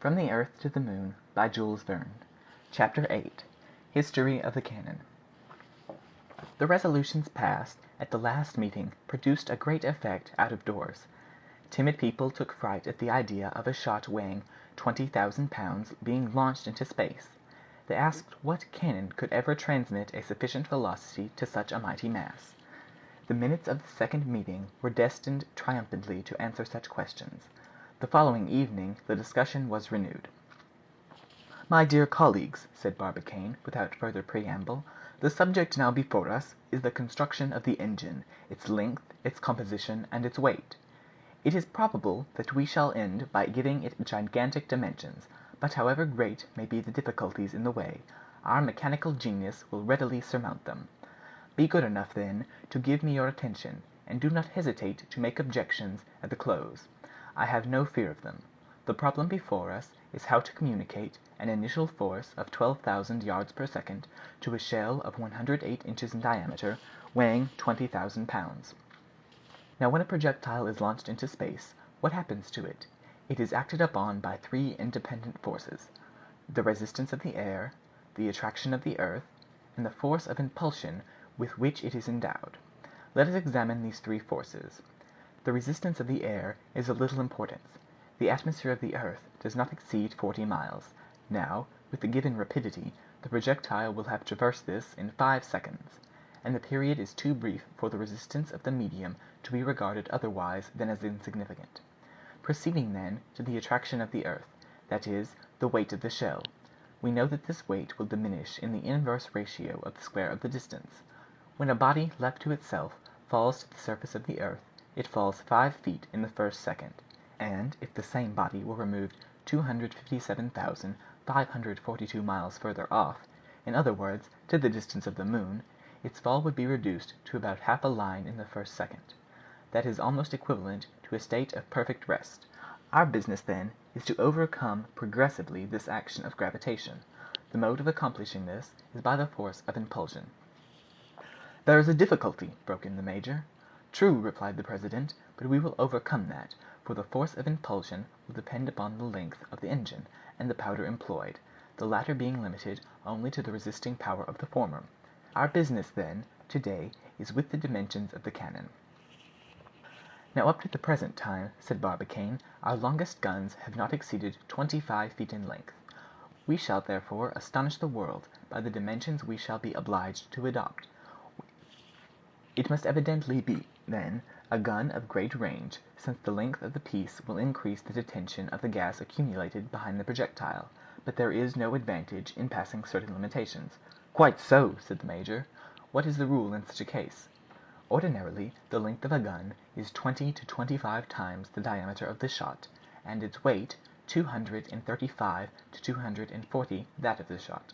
From the Earth to the Moon by Jules Verne. Chapter 8. History of the Cannon. The resolutions passed at the last meeting produced a great effect out of doors. Timid people took fright at the idea of a shot weighing 20,000 pounds being launched into space. They asked what cannon could ever transmit a sufficient velocity to such a mighty mass. The minutes of the second meeting were destined triumphantly to answer such questions. The following evening the discussion was renewed. "My dear colleagues," said Barbicane, without further preamble, "the subject now before us is the construction of the engine, its length, its composition, and its weight. It is probable that we shall end by giving it gigantic dimensions, but however great may be the difficulties in the way, our mechanical genius will readily surmount them. Be good enough, then, to give me your attention, and do not hesitate to make objections at the close. I have no fear of them. The problem before us is how to communicate an initial force of 12,000 yards per second to a shell of 108 inches in diameter, weighing 20,000 pounds. Now, when a projectile is launched into space, what happens to it? It is acted upon by three independent forces: the resistance of the air, the attraction of the earth, and the force of impulsion with which it is endowed. Let us examine these three forces. The resistance of the air is of little importance. The atmosphere of the earth does not exceed 40 miles. Now, with the given rapidity, the projectile will have traversed this in 5 seconds, and the period is too brief for the resistance of the medium to be regarded otherwise than as insignificant. Proceeding then to the attraction of the earth, that is, the weight of the shell, we know that this weight will diminish in the inverse ratio of the square of the distance. When a body left to itself falls to the surface of the earth, it falls 5 feet in the first second, and if the same body were removed 257,542 miles further off, in other words, to the distance of the moon, its fall would be reduced to about half a line in the first second. That is almost equivalent to a state of perfect rest. Our business, then, is to overcome progressively this action of gravitation. The mode of accomplishing this is by the force of impulsion. "There is a difficulty," broke in the major. "True," replied the president, "but we will overcome that, for the force of impulsion will depend upon the length of the engine and the powder employed, the latter being limited only to the resisting power of the former. Our business, then, to-day is with the dimensions of the cannon." "Now, up to the present time," said Barbicane, "our longest guns have not exceeded 25 feet in length. We shall, therefore, astonish the world by the dimensions we shall be obliged to adopt. It must evidently be, then, a gun of great range, since the length of the piece will increase the detention of the gas accumulated behind the projectile, but there is no advantage in passing certain limitations." "Quite so," said the major. "What is the rule in such a case?" "Ordinarily, the length of a gun is 20 to 25 times the diameter of the shot, and its weight 235 to 240 that of the shot."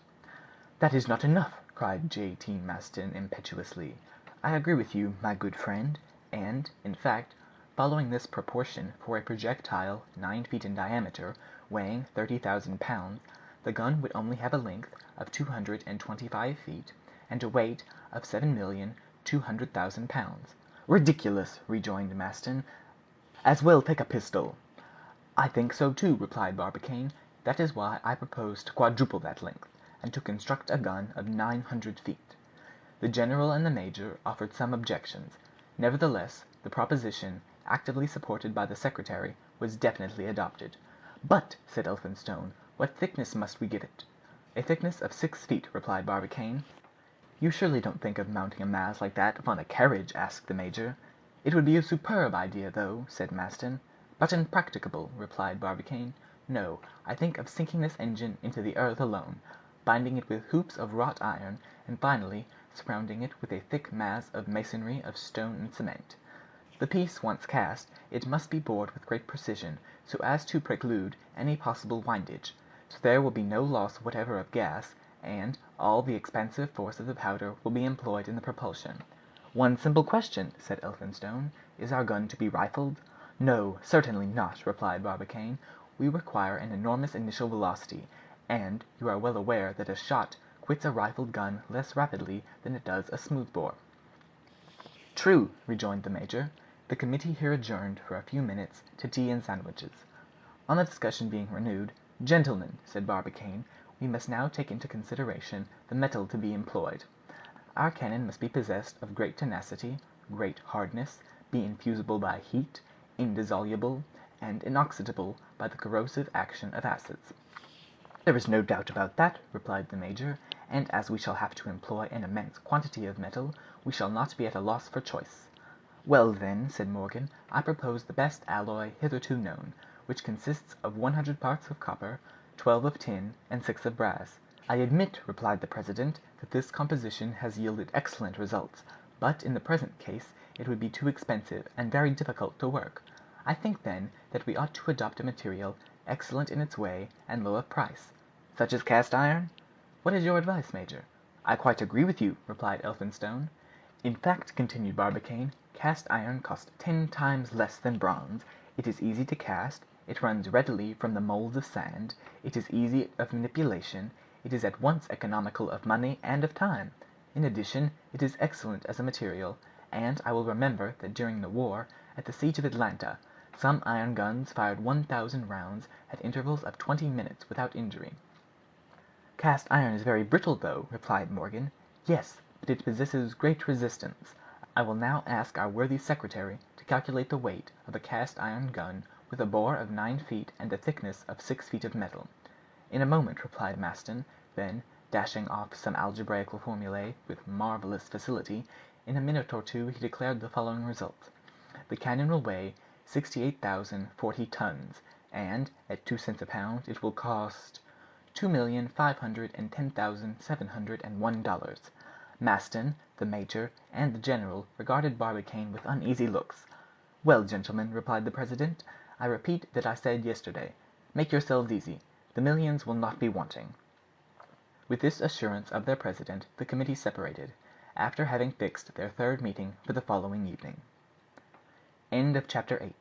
"That is not enough!" cried J.T. Maston impetuously. "I agree with you, my good friend, and, in fact, following this proportion for a projectile 9 feet in diameter, weighing 30,000 pounds, the gun would only have a length of 225 feet and a weight of 7,200,000 pounds." "Ridiculous!" rejoined Maston. "As well take a pistol." "I think so too," replied Barbicane. "That is why I propose to quadruple that length, and to construct a gun of 900 feet." The general and the major offered some objections. Nevertheless, the proposition, actively supported by the secretary, was definitely adopted. "But," said Elphinstone, "what thickness must we give it?" "A thickness of 6 feet," replied Barbicane. "You surely don't think of mounting a mass like that upon a carriage?" asked the major. "It would be a superb idea, though," said Maston. "But impracticable," replied Barbicane. "No, I think of sinking this engine into the earth alone, binding it with hoops of wrought iron, and finally surrounding it with a thick mass of masonry of stone and cement. The piece once cast, it must be bored with great precision, so as to preclude any possible windage, so there will be no loss whatever of gas, and all the expansive force of the powder will be employed in the propulsion." "One simple question," said Elphinstone. "Is our gun to be rifled?" "No, certainly not," replied Barbicane. "We require an enormous initial velocity, and you are well aware that a shot quits a rifled gun less rapidly than it does a smooth-bore." "True," rejoined the major. The committee here adjourned for a few minutes to tea and sandwiches. On the discussion being renewed, "Gentlemen," said Barbicane, "we must now take into consideration the metal to be employed. Our cannon must be possessed of great tenacity, great hardness, be infusible by heat, indissoluble, and inoxidable by the corrosive action of acids." "There is no doubt about that," replied the major; "and as we shall have to employ an immense quantity of metal, we shall not be at a loss for choice." "Well, then," said Morgan, "I propose the best alloy hitherto known, which consists of 100 parts of copper, 12 of tin, and 6 of brass." "I admit," replied the president, "that this composition has yielded excellent results, but in the present case it would be too expensive and very difficult to work. I think, then, that we ought to adopt a material excellent in its way and low of price." "Such as cast iron?" "What is your advice, major?" "I quite agree with you," replied Elphinstone. "In fact," continued Barbicane, "cast iron costs 10 times less than bronze; it is easy to cast, it runs readily from the molds of sand, it is easy of manipulation, it is at once economical of money and of time. In addition, it is excellent as a material, and I will remember that during the war, at the siege of Atlanta, some iron guns fired 1,000 rounds at intervals of 20 minutes without injury." "Cast iron is very brittle, though," replied Morgan. "Yes, but it possesses great resistance. I will now ask our worthy secretary to calculate the weight of a cast iron gun with a bore of 9 feet and a thickness of 6 feet of metal." "In a moment," replied Maston; then, dashing off some algebraical formulae with marvelous facility, in a minute or two he declared the following result: "The cannon will weigh 68,040 tons, and at 2 cents a pound it will cost $2,510,701. Maston, the major, and the general regarded Barbicane with uneasy looks. "Well, gentlemen," replied the president, "I repeat what I said yesterday. Make yourselves easy; the millions will not be wanting." With this assurance of their president the committee separated, after having fixed their third meeting for the following evening. Chapter 9.